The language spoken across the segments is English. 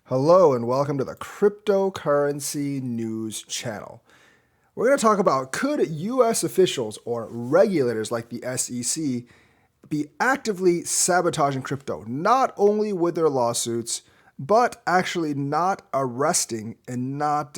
Hello and welcome to the Cryptocurrency News Channel. We're going to talk about could US officials or regulators like the SEC be actively sabotaging crypto, not only with their lawsuits, but actually not arresting and not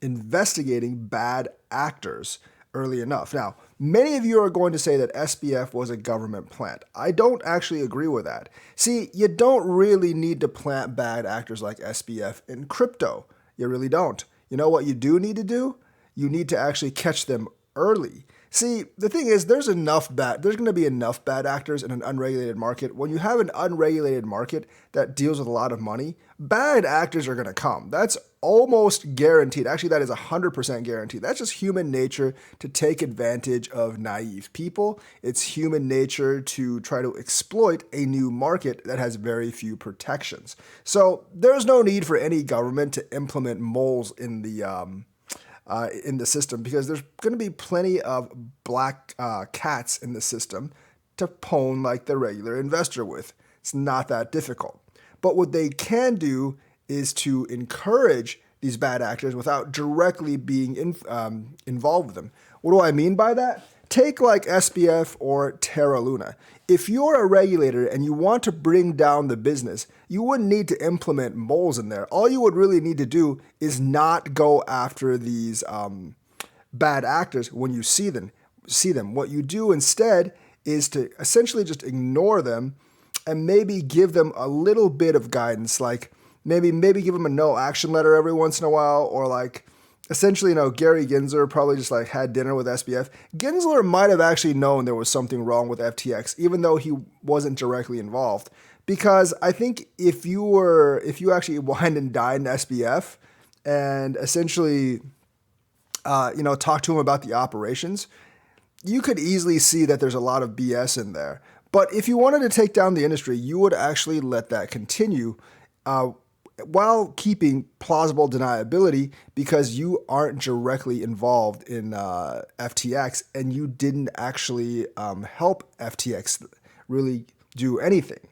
investigating bad actors early enough. Now, many of you are going to say that SBF was a government plant. I don't actually agree with that. See, you don't really need to plant bad actors like SBF in crypto. You really don't. You know what you do need to do? You need to actually catch them early. See, the thing is, there's going to be enough bad actors in an unregulated market. When you have an unregulated market that deals with a lot of money, bad actors are going to come. That's almost guaranteed. Actually, that is 100% guaranteed. That's just human nature to take advantage of naive people. It's human nature to try to exploit a new market that has very few protections. So there's no need for any government to implement moles in the system because there's going to be plenty of black cats in the system to pwn like the regular investor with. It's not that difficult. But what they can do is to encourage these bad actors without directly being involved with them. What do I mean by that? Take like SBF or Terra Luna. If you're a regulator and you want to bring down the business, you wouldn't need to implement moles in there. All you would really need to do is not go after these bad actors when you see them. What you do instead is to essentially just ignore them and maybe give them a little bit of guidance, like maybe give them a no action letter every once in a while, or like essentially, Gary Gensler probably just like had dinner with SBF. Gensler might have actually known there was something wrong with FTX, even though he wasn't directly involved. Because I think if you actually wine and dine SBF and essentially, talk to him about the operations, you could easily see that there's a lot of BS in there. But if you wanted to take down the industry, you would actually let that continue while keeping plausible deniability because you aren't directly involved in FTX and you didn't actually help FTX really do anything.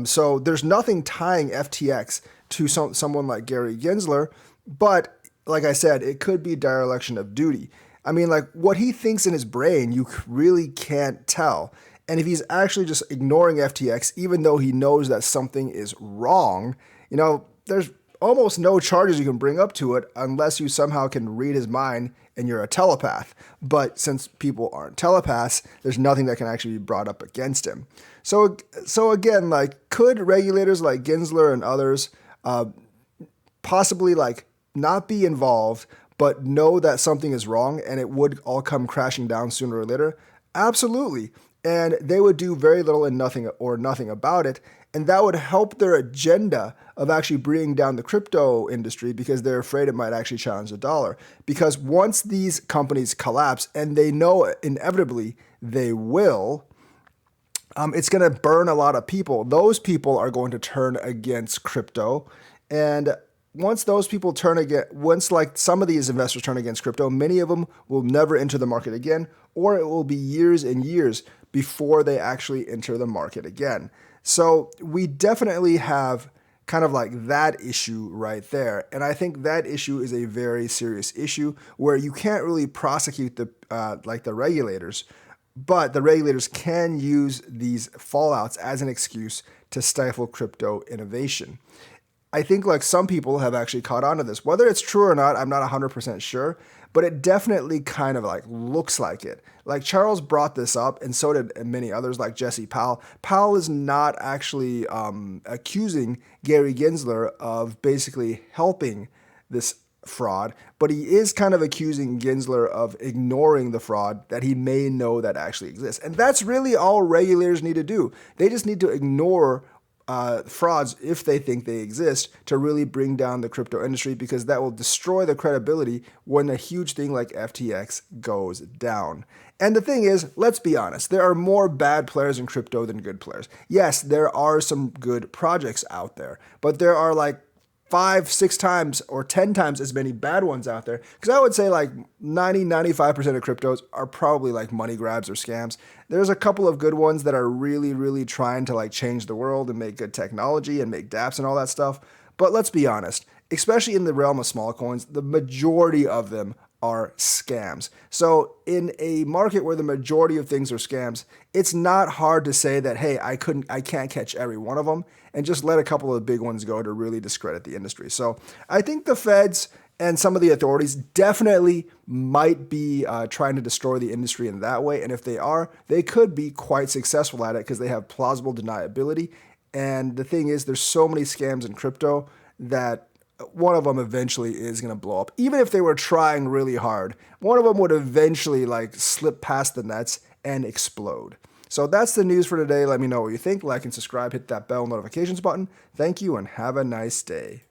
So there's nothing tying FTX to someone like Gary Gensler, but like I said, it could be dereliction of duty. I mean, like what he thinks in his brain, you really can't tell. And if he's actually just ignoring FTX, even though he knows that something is wrong, there's almost no charges you can bring up to it unless you somehow can read his mind and you're a telepath. But since people aren't telepaths, there's nothing that can actually be brought up against him. So again, like, could regulators like Gensler and others possibly like not be involved, but know that something is wrong and it would all come crashing down sooner or later? Absolutely. And they would do very little and nothing about it. And that would help their agenda of actually bringing down the crypto industry because they're afraid it might actually challenge the dollar. Because once these companies collapse, and they know inevitably they will, it's going to burn a lot of people. Those people are going to turn against crypto. And once those people once like some of these investors turn against crypto, many of them will never enter the market again, or it will be years and years before they actually enter the market again. So we definitely have kind of like that issue right there. And I think that issue is a very serious issue where you can't really prosecute the regulators, but the regulators can use these fallouts as an excuse to stifle crypto innovation. I think like some people have actually caught on to this. Whether it's true or not, I'm not 100% sure, but it definitely kind of like looks like it. Like Charles brought this up, and so did many others like Jesse Powell. Powell is not actually accusing Gary Gensler of basically helping this fraud, but he is kind of accusing Gensler of ignoring the fraud that he may know that actually exists. And that's really all regulators need to do. They just need to ignore frauds if they think they exist to really bring down the crypto industry, because that will destroy the credibility when a huge thing like FTX goes down. And the thing is, let's be honest, there are more bad players in crypto than good players. Yes, there are some good projects out there, but there are like 5, 6 times or 10 times as many bad ones out there. Because I would say like 95% of cryptos are probably like money grabs or scams. There's a couple of good ones that are really, really trying to like change the world and make good technology and make dApps and all that stuff. But let's be honest, especially in the realm of small coins, the majority of them are scams. So in a market where the majority of things are scams, it's not hard to say that, hey, I can't catch every one of them, and just let a couple of the big ones go to really discredit the industry. So I think the feds and some of the authorities definitely might be trying to destroy the industry in that way. And if they are, they could be quite successful at it because they have plausible deniability. And the thing is, there's so many scams in crypto that one of them eventually is going to blow up. Even if they were trying really hard, one of them would eventually like slip past the nets and explode. So that's the news for today. Let me know what you think. Like and subscribe, hit that bell notifications button. Thank you and have a nice day.